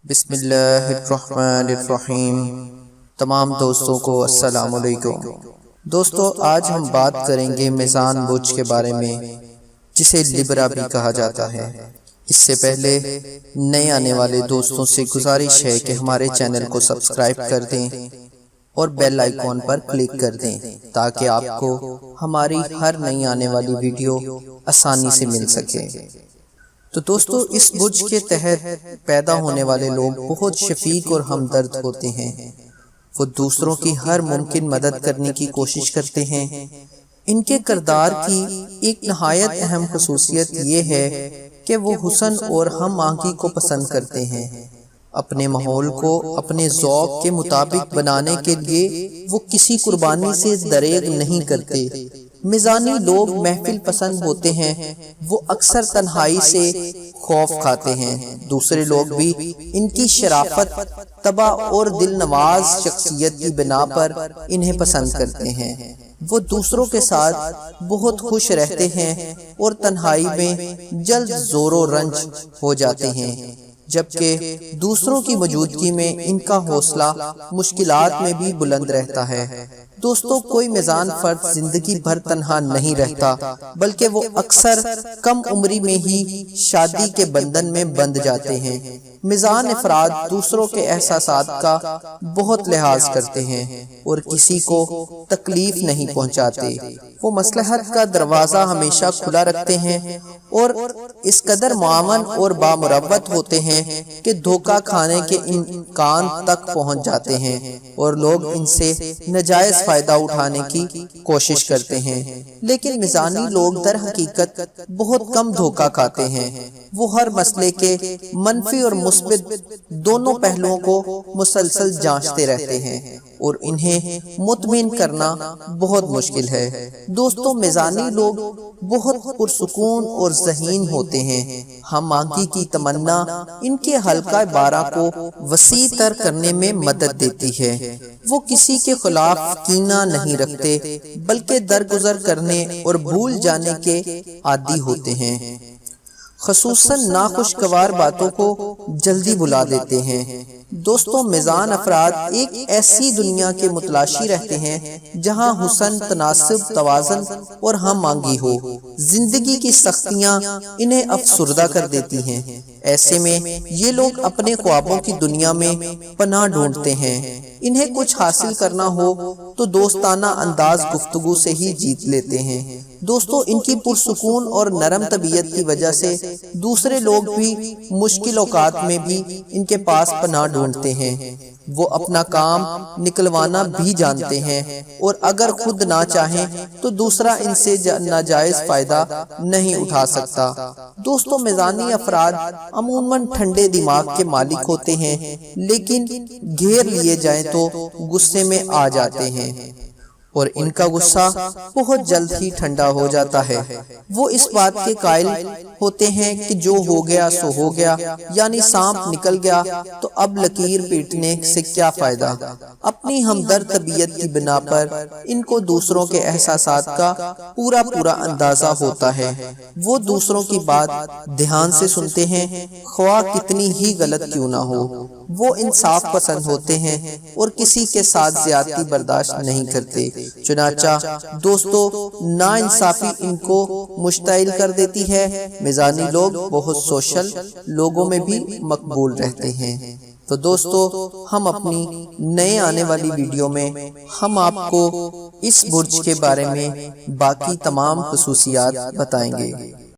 بسم اللہ الرحمن الرحیم۔ تمام دوستوں کو السلام علیکم۔ دوستو، آج ہم بات کریں گے میزان برج کے بارے میں، جسے لیبرا بھی کہا جاتا ہے۔ اس سے پہلے نئے آنے والے دوستوں سے گزارش ہے کہ ہمارے چینل کو سبسکرائب کر دیں اور بیل آئیکن پر کلک کر دیں تاکہ آپ کو ہماری ہر نئی آنے والی ویڈیو آسانی سے مل سکے۔ تو دوستو، اس برج کے تحت پیدا ہونے والے لوگ بہت شفیق اور ہمدرد ہوتے ہیں۔ وہ دوسروں کی ہر ممکن مدد کرنے کی کوشش کرتے ہیں۔ ان کے کردار کی ایک نہایت اہم خصوصیت یہ ہے کہ وہ حسن اور ہم آہنگی کو پسند کرتے ہیں۔ اپنے ماحول کو اپنے ذوق کے مطابق بنانے کے لیے وہ کسی قربانی سے دریغ نہیں کرتے۔ میزانی لوگ محفل پسند ہوتے ہیں۔ وہ اکثر تنہائی سے خوف کھاتے ہیں۔ دوسرے لوگ بھی ان کی شرافت، طبع اور دل نواز شخصیت کی بنا پر انہیں پسند کرتے ہیں۔ وہ دوسروں کے ساتھ بہت خوش رہتے ہیں اور تنہائی میں جلد زور و رنج ہو جاتے ہیں، جبکہ دوسروں کی موجودگی میں ان کا حوصلہ مشکلات میں بھی بلند رہتا ہے۔ دوستو، کوئی میزان فرد زندگی بھر تنہا نہیں رہتا، بلکہ وہ اکثر کم عمری میں ہی شادی کے بندھن میں بندھ جاتے ہیں۔ میزان افراد دوسروں کے احساسات کا بہت لحاظ کرتے ہیں اور کسی کو تکلیف نہیں پہنچاتے۔ وہ مصلحت کا دروازہ ہمیشہ کھلا رکھتے ہیں اور اس قدر معاون اور بامروت ہوتے ہیں کہ دھوکہ کھانے کے امکان تک پہنچ جاتے ہیں اور لوگ ان سے ناجائز فائدہ اٹھانے کی کوشش کرتے ہیں۔ لیکن میزانی لوگ در حقیقت بہت کم دھوکہ کھاتے ہیں۔ وہ ہر مسئلے کے منفی اور مثبت دونوں پہلوؤں کو مسلسل جانچتے رہتے ہیں اور انہیں مطمئن کرنا بہت مشکل ہے۔ دوستو، میزانی لوگ بہت پرسکون اور ذہین ہوتے ہیں۔ ہم آہنگی کی تمنا ان کے حلقہ بارہ کو وسیع تر کرنے میں مدد دیتی ہے۔ وہ کسی کے خلاف کینہ نہیں رکھتے، بلکہ درگزر کرنے اور بھول جانے کے عادی ہوتے ہیں۔ خصوصاً ناخوشگوار باتوں کو جلدی بھلا دیتے ہیں۔ دوستو، میزان افراد ایک ایسی دنیا کے متلاشی رہتے ہیں جہاں حسن، تناسب، توازن اور ہم آہنگی ہو۔ زندگی کی سختیاں انہیں افسردہ کر دیتی ہیں۔ ایسے میں یہ لوگ اپنے خوابوں کی دنیا میں پناہ ڈھونڈتے ہیں۔ انہیں کچھ حاصل کرنا ہو تو دوستانہ انداز گفتگو سے ہی جیت لیتے ہیں۔ دوستو، ان کی پرسکون اور نرم طبیعت کی وجہ سے دوسرے لوگ بھی مشکل اوقات میں بھی ان کے پاس پناہ ڈھونڈتے ہیں۔ وہ اپنا کام نکلوانا بھی جانتے ہیں اور اگر خود نہ چاہیں تو دوسرا ان سے ناجائز فائدہ نہیں اٹھا سکتا۔ دوستو، میزانی افراد عموماً ٹھنڈے دماغ کے مالک ہوتے ہیں، لیکن گھیر لیے جائیں تو غصے میں آ جاتے ہیں اور ان کا غصہ بہت جلد ہی ٹھنڈا ہو جاتا ہے۔ وہ اس بات کے قائل ہوتے ہیں کہ جو ہو گیا سو ہو گیا، یعنی سانپ نکل گیا تو اب لکیر پیٹنے سے کیا فائدہ۔ اپنی ہمدرد طبیعت کی بنا پر ان کو دوسروں کے احساسات کا پورا اندازہ ہوتا ہے۔ وہ دوسروں کی بات دھیان سے سنتے ہیں، خواہ کتنی ہی غلط کیوں نہ ہو۔ وہ انصاف پسند ہوتے ہیں اور کسی کے ساتھ زیادتی برداشت نہیں کرتے۔ چنانچہ دوستو، ناانصافی ان کو مشتعل کر دیتی ہے۔ میزانی لوگ بہت سوشل لوگوں میں بھی مقبول رہتے ہیں۔ تو دوستو، ہم اپنی نئے آنے والی ویڈیو میں ہم آپ کو اس برج کے بارے میں باقی تمام خصوصیات بتائیں گے۔